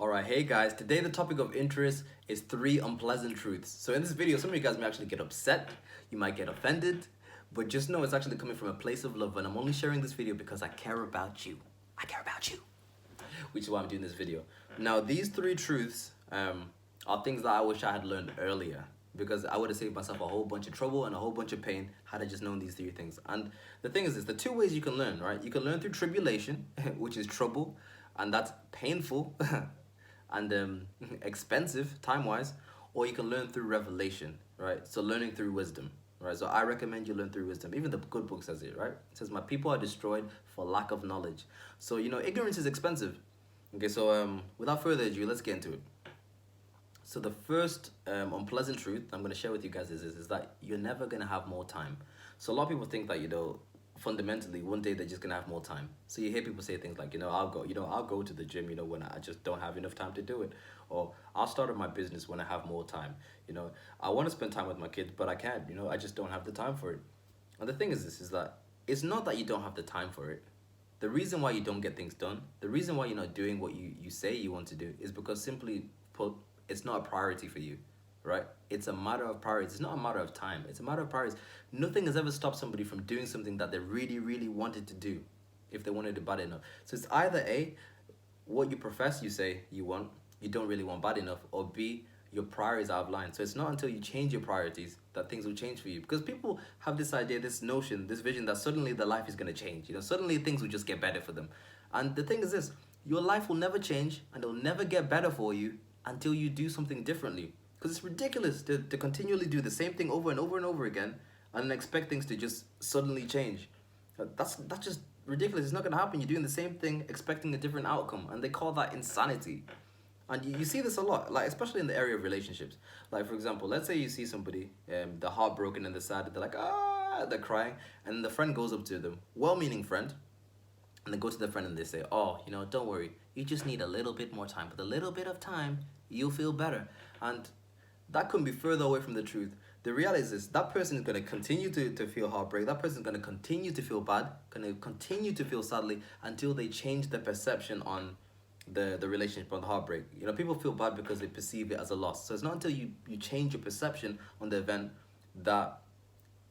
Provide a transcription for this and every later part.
Alright, hey guys, today the topic of interest is three unpleasant truths. So in this video, some of you guys may actually get upset, you might get offended, but just know it's actually coming from a place of love, and I'm only sharing this video because I care about you. I care about you, which is why I'm doing this video. Now, these three truths are things that I wish I had learned earlier, because I would have saved myself a whole bunch of trouble and a whole bunch of pain had I just known these three things. And the thing is this, the two ways you can learn, right? You can learn through tribulation, which is trouble, and that's painful and expensive time-wise, or you can learn through revelation, right? So learning through wisdom, right? So I recommend you learn through wisdom. Even the good book says it, right? It says, my people are destroyed for lack of knowledge. So, ignorance is expensive. Okay, so without further ado, let's get into it. So the first unpleasant truth I'm going to share with you guys is that you're never going to have more time. So a lot of people think that, fundamentally one day they're just going to have more time. So you hear people say things like, I'll go to the gym, when I just don't have enough time to do it. Or I'll start my business when I have more time. I want to spend time with my kids, but I can't, I just don't have the time for it. And the thing is this, is that it's not that you don't have the time for it. The reason why you don't get things done, the reason why you're not doing what you say you want to do is because simply put, it's not a priority for you, right? It's a matter of priorities. It's not a matter of time. It's a matter of priorities. Nothing has ever stopped somebody from doing something that they really, really wanted to do if they wanted it bad enough. So it's either A, what you profess you say you want, you don't really want bad enough, or B, your priorities are out of line. So it's not until you change your priorities that things will change for you. Because people have this idea, this notion, this vision that suddenly their life is going to change. Suddenly things will just get better for them. And the thing is this, your life will never change and it'll never get better for you until you do something differently. Because it's ridiculous to continually do the same thing over and over and over again and then expect things to just suddenly change. That's just ridiculous. It's not going to happen. You're doing the same thing expecting a different outcome, and they call that insanity. And you see this a lot, like especially in the area of relationships. Like, for example, let's say you see somebody, they're heartbroken and they're sad, they're like, they're crying, and the friend goes up to them, well-meaning friend, and they go to the friend and they say, oh, don't worry, you just need a little bit more time. With a little bit of time, you'll feel better. And that couldn't be further away from the truth. The reality is this, that person is going to continue to feel heartbreak. That person is going to continue to feel bad, going to continue to feel sadly until they change their perception on the relationship, on the heartbreak. People feel bad because they perceive it as a loss. So it's not until you change your perception on the event that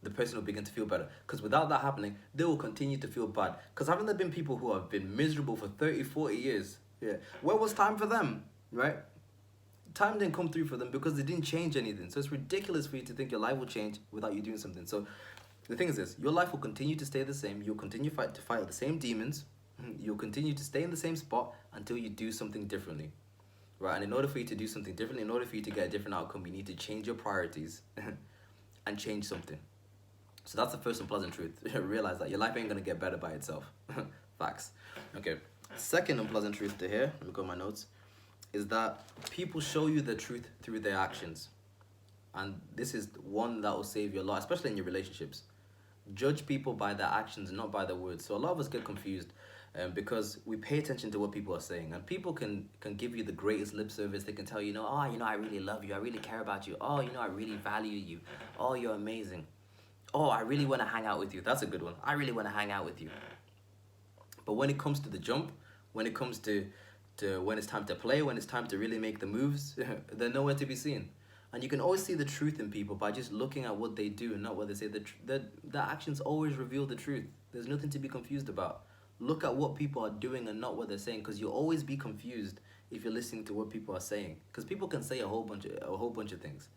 the person will begin to feel better. Because without that happening, they will continue to feel bad. Because haven't there been people who have been miserable for 30, 40 years? Yeah. Where was time for them, right? Time didn't come through for them because they didn't change anything. So it's ridiculous for you to think your life will change without you doing something. So the thing is this, your life will continue to stay the same. You'll continue to fight the same demons. You'll continue to stay in the same spot until you do something differently, right? And in order for you to do something differently, in order for you to get a different outcome, you need to change your priorities and change something. So that's the first unpleasant truth. Realize that your life ain't gonna get better by itself. Facts. Okay. Second unpleasant truth to hear, let me go my notes, is that people show you the truth through their actions. And this is one that will save you a lot, especially in your relationships. Judge people by their actions, not by their words. So a lot of us get confused because we pay attention to what people are saying. And people can give you the greatest lip service. They can tell you, I really love you. I really care about you. Oh, I really value you. Oh, you're amazing. Oh, I really want to hang out with you. That's a good one. I really want to hang out with you. But when it comes to the jump, when it comes to when it's time to play, when it's time to really make the moves, they're nowhere to be seen. And you can always see the truth in people by just looking at what they do and not what they say. The actions always reveal the truth. There's nothing to be confused about. Look at what people are doing and not what they're saying, because you'll always be confused if you're listening to what people are saying. Because people can say a whole bunch of things,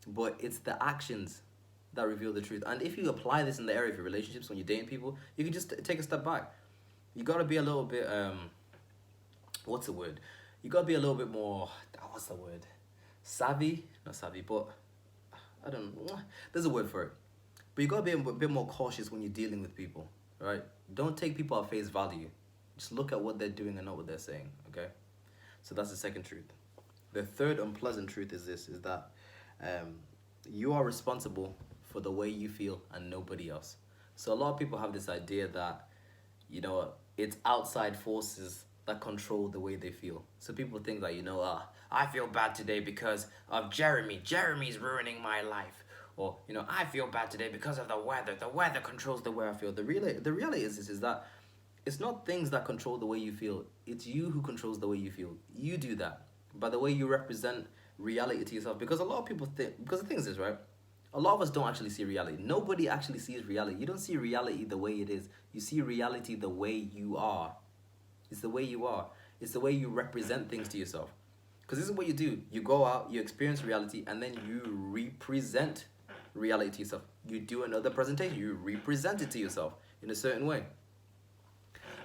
but it's the actions that reveal the truth. And if you apply this in the area of your relationships, when you're dating people, you can just take a step back. You gotta be a little bit what's the word? You gotta be a little bit more, what's the word? Savvy? Not savvy, but I don't know. There's a word for it. But you gotta be a bit more cautious when you're dealing with people, right? Don't take people at face value. Just look at what they're doing and not what they're saying, okay? So that's the second truth. The third unpleasant truth is this, is that you are responsible for the way you feel and nobody else. So a lot of people have this idea that, it's outside forces that control the way they feel. So people think that, I feel bad today because of Jeremy. Jeremy's ruining my life. Or, I feel bad today because of the weather. The weather controls the way I feel. The reality is that It's not things that control the way you feel. It's you who controls the way you feel. You do that by the way you represent reality to yourself. Because a lot of people think, because the thing is this, right? A lot of us don't actually see reality. Nobody actually sees reality. You don't see reality the way it is. You see reality the way you are. It's the way you are. It's the way you represent things to yourself. Because this is what you do. You go out, you experience reality, and then you represent reality to yourself. You do another presentation. You represent it to yourself in a certain way.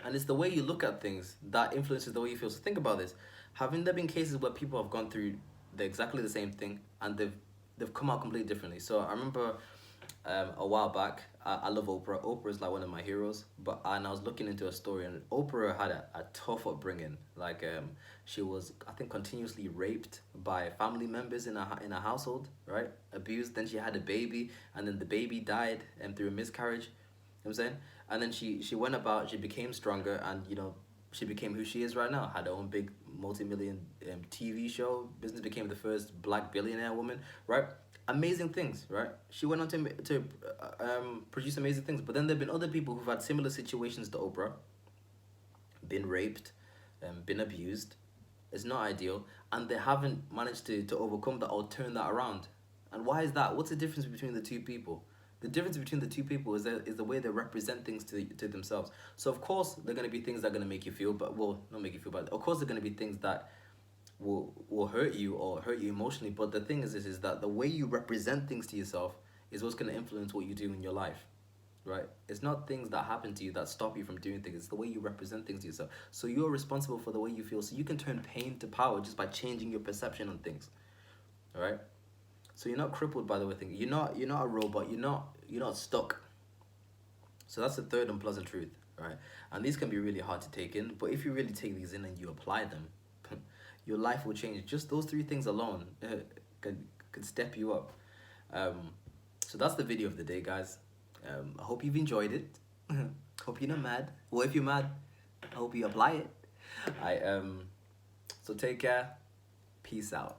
And it's the way you look at things that influences the way you feel. So think about this. Haven't there been cases where people have gone through exactly the same thing and they've come out completely differently? So I remember a while back, I love Oprah. Oprah is like one of my heroes. And I was looking into a story, and Oprah had a tough upbringing. Like she was, I think, continuously raped by family members in a household, right? Abused. Then she had a baby, and then the baby died through a miscarriage. You know what I'm saying? And then she went about, she became stronger, and she became who she is right now. Had her own big multi-million TV show. Business, became the first black billionaire woman, right? Amazing things, right? She went on to produce amazing things. But then there've been other people who've had similar situations to Oprah, been raped, been abused. It's not ideal, and they haven't managed to overcome that or turn that around. And why is that? What's the difference between the two people? The difference between the two people is the way they represent things to themselves. So of course there are gonna be things that are gonna make you feel, but well, not make you feel bad. Of course there are gonna be things that will hurt you or hurt you emotionally. But the thing is that the way you represent things to yourself is what's gonna influence what you do in your life, right? It's not things that happen to you that stop you from doing things. It's the way you represent things to yourself. So you're responsible for the way you feel. So you can turn pain to power just by changing your perception on things, all right? So you're not crippled by the way things. You're not a robot. You're not stuck. So that's the third unpleasant truth, right? And these can be really hard to take in, but if you really take these in and you apply them, your life will change. Just those three things alone could step you up. So that's the video of the day, guys. I hope you've enjoyed it. Hope you're not mad. Or if you're mad, I hope you apply it. So take care. Peace out.